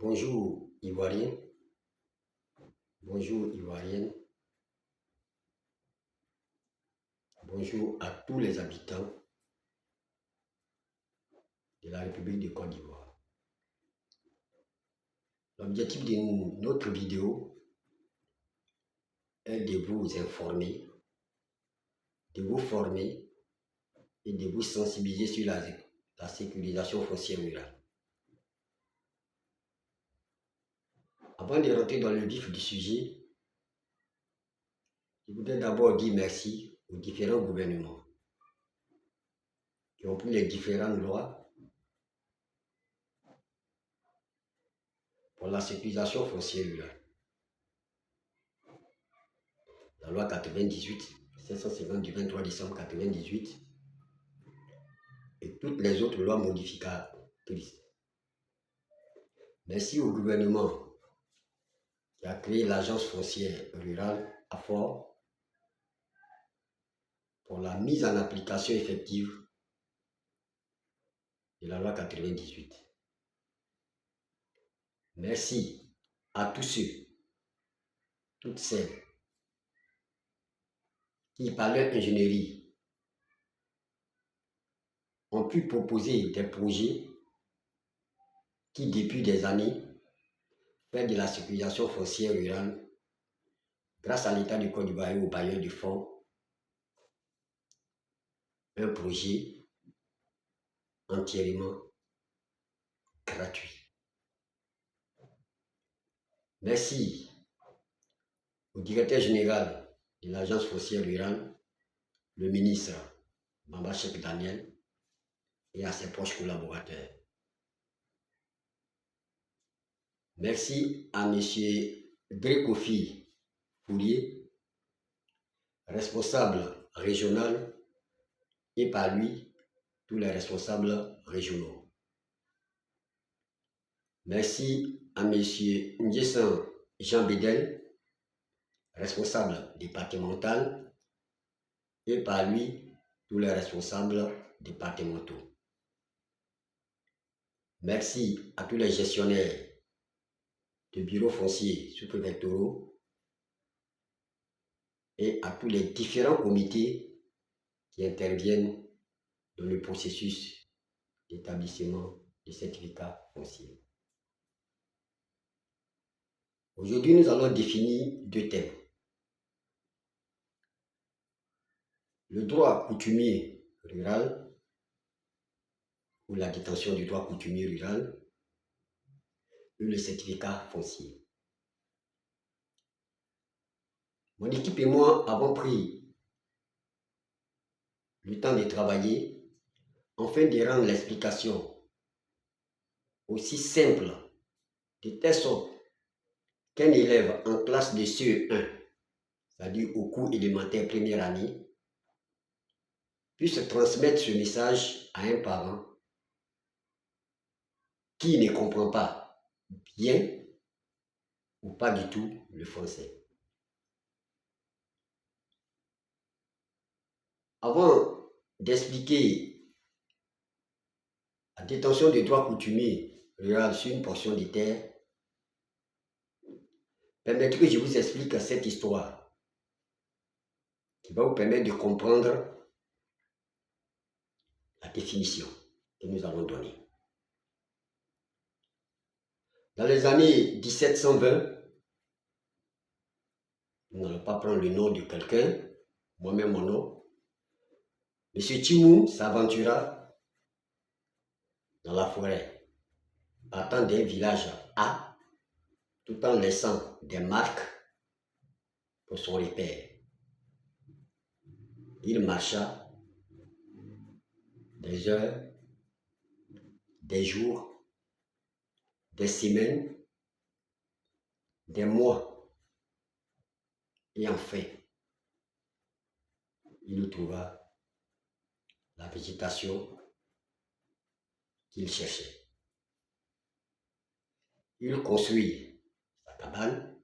Bonjour Ivoirien, bonjour Ivoirienne, bonjour à tous les habitants de la République de Côte d'Ivoire. L'objectif de notre vidéo est de vous informer, de vous former et de vous sensibiliser sur la sécurisation foncière rurale. Avant de rentrer dans le vif du sujet, je voudrais d'abord dire merci aux différents gouvernements qui ont pris les différentes lois pour la sécurisation foncière rurale. La loi 98, 750 du 23 décembre 98 et toutes les autres lois modificatrices. Merci au gouvernement qui a créé l'agence foncière rurale à Fort pour la mise en application effective de la loi 98. Merci à tous ceux, toutes celles qui, par leur ingénierie, ont pu proposer des projets qui, depuis des années, font de la sécurisation foncière rurale grâce à l'État du Côte d'Ivoire et aux bailleurs du fonds, un projet entièrement gratuit. Merci au directeur général de l'agence foncière rurale, le ministre Bamba Cheikh Daniel, et à ses proches collaborateurs. Merci à M. Grécofi Fourier, responsable régional, et par lui, tous les responsables régionaux. Merci à M. Ndjessan Jean Bédel, responsable départemental, et par lui, tous les responsables départementaux. Merci à tous les gestionnaires de bureaux fonciers sous-préfectoraux et à tous les différents comités qui interviennent dans le processus d'établissement des certificats fonciers. Aujourd'hui, nous allons définir deux thèmes. Le droit coutumier rural ou la détention du droit coutumier rural et le certificat foncier. Mon équipe et moi avons pris le temps de travailler afin de rendre l'explication aussi simple, de telle sorte qu'un élève en classe de CE1, c'est-à-dire au cours élémentaire première année, puisse transmettre ce message à un parent qui ne comprend pas bien ou pas du tout le français. Avant d'expliquer la détention des droits coutumiers rural sur une portion de terre, permettez que je vous explique cette histoire qui va vous permettre de comprendre la définition que nous allons donner. Dans les années 1720, nous n'allons pas prendre le nom de quelqu'un, moi-même mon nom, M. Timou s'aventura dans la forêt, partant d'un village A, tout en laissant des marques pour son repère. Il marcha des heures, des jours, des semaines, des mois, et enfin, il trouva la végétation qu'il cherchait. Il construit sa cabane,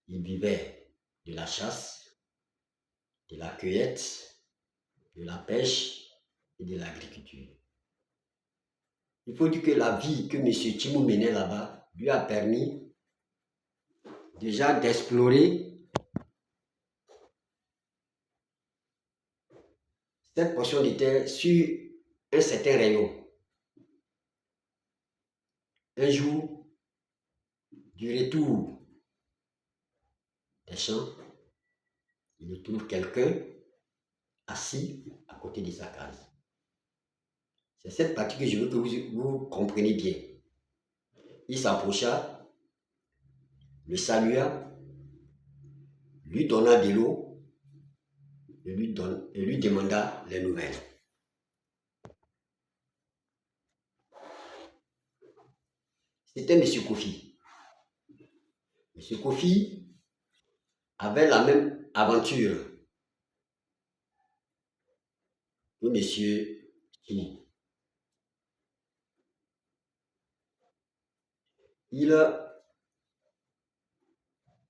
il vivait de la chasse, de la cueillette, de la pêche et de l'agriculture. il faut dire que la vie que M. Tchimou menait là-bas lui a permis déjà d'explorer cette portion de terre sur un certain rayon. Un jour, du retour des champs, il trouve quelqu'un assis à côté de sa case. C'est cette partie que je veux que vous compreniez bien. Il s'approcha, le salua, lui donna de l'eau et lui demanda les nouvelles. C'était M. Kofi. M. Kofi avait la même aventure que M. Tchimou. Il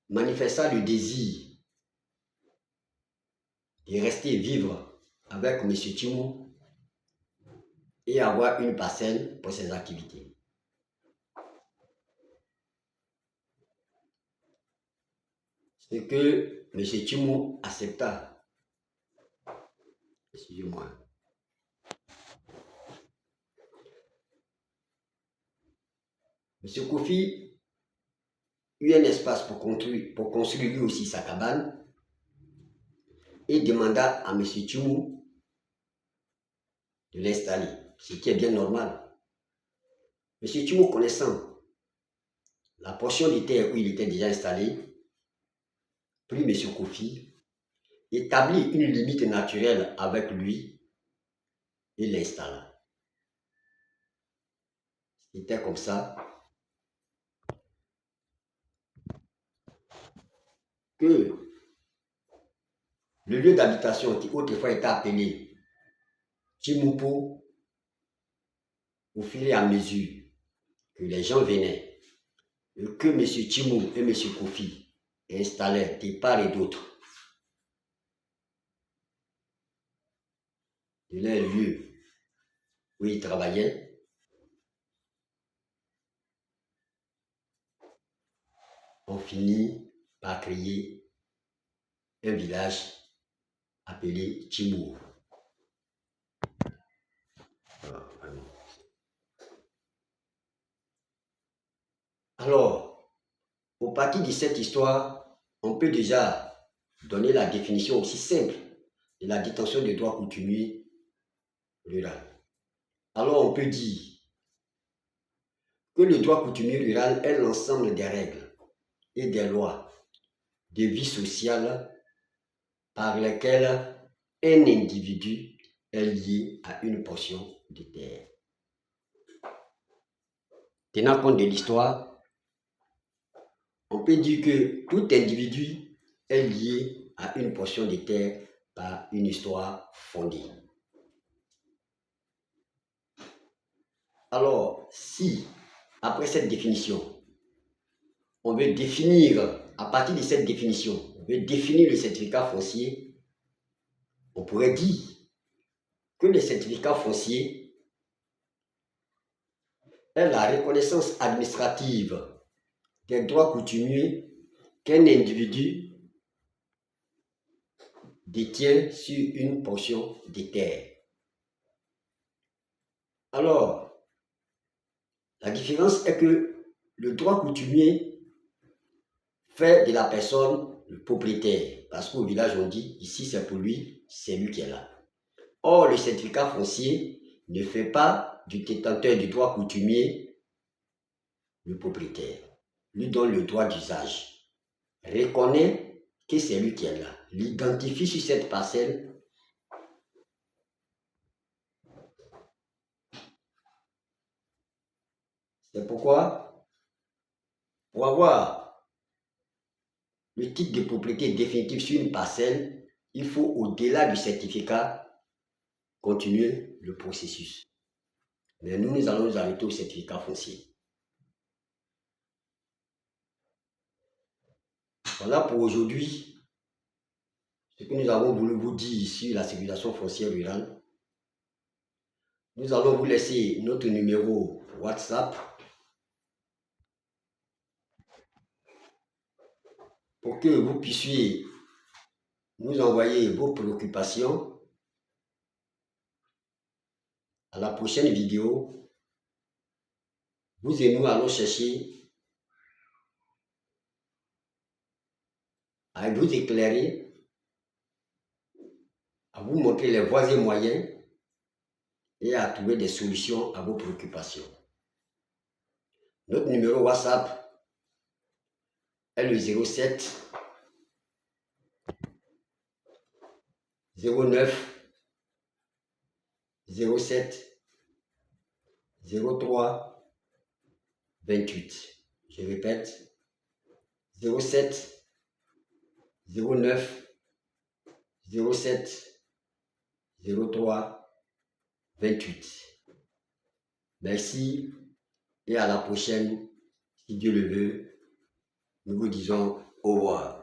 manifesta le désir de rester vivre avec M. Tchimou et avoir une parcelle pour ses activités. Ce que M. Tchimou accepta. Excusez-moi. M. Kofi eut un espace pour construire lui aussi sa cabane et demanda à M. Tchimou de l'installer, ce qui est bien normal. M. Tchimou, connaissant la portion de terre où il était déjà installé, prit M. Kofi, établit une limite naturelle avec lui et l'installa. C'était comme ça que le lieu d'habitation qui autrefois était appelé Tchimoupo, au fur et à mesure que les gens venaient et que M. Tchimou et M. Kofi installaient de part et d'autre de leur lieu où ils travaillaient, on finit par créer un village appelé Tchimou. Alors, au partir de cette histoire, on peut déjà donner la définition aussi simple de la détention des droits coutumiers rural. Alors, on peut dire que le droit coutumier rural est l'ensemble des règles et des lois de vie sociale par lesquelles un individu est lié à une portion de terre. Tenant compte de l'histoire, on peut dire que tout individu est lié à une portion de terre par une histoire fondée. Alors, si, après cette définition, on veut définir, à partir de cette définition, on veut définir le certificat foncier, on pourrait dire que le certificat foncier est la reconnaissance administrative des droits coutumiers qu'un individu détient sur une portion de terre. Alors, la différence est que le droit coutumier fait de la personne le propriétaire, parce qu'au village on dit ici c'est pour lui, c'est lui qui est là. Or, le certificat foncier ne fait pas du détenteur du droit coutumier le propriétaire, lui donne le droit d'usage, reconnaît que c'est lui qui est là, l'identifie sur cette parcelle. C'est pourquoi, pour avoir le titre de propriété définitif sur une parcelle, il faut, au-delà du certificat, continuer le processus. Mais nous allons nous arrêter au certificat foncier. Voilà pour aujourd'hui ce que nous avons voulu vous dire sur la circulation foncière rurale. Nous allons vous laisser notre numéro WhatsApp pour que vous puissiez nous envoyer vos préoccupations. À la prochaine vidéo, vous et nous allons chercher à vous éclairer, à vous montrer les voies et moyens et à trouver des solutions à vos préoccupations. Notre numéro WhatsApp est le 07 09 07 03 28. Je répète, 07 09 07 03 28. Merci et à la prochaine. Si Dieu le veut, nous vous disons au revoir.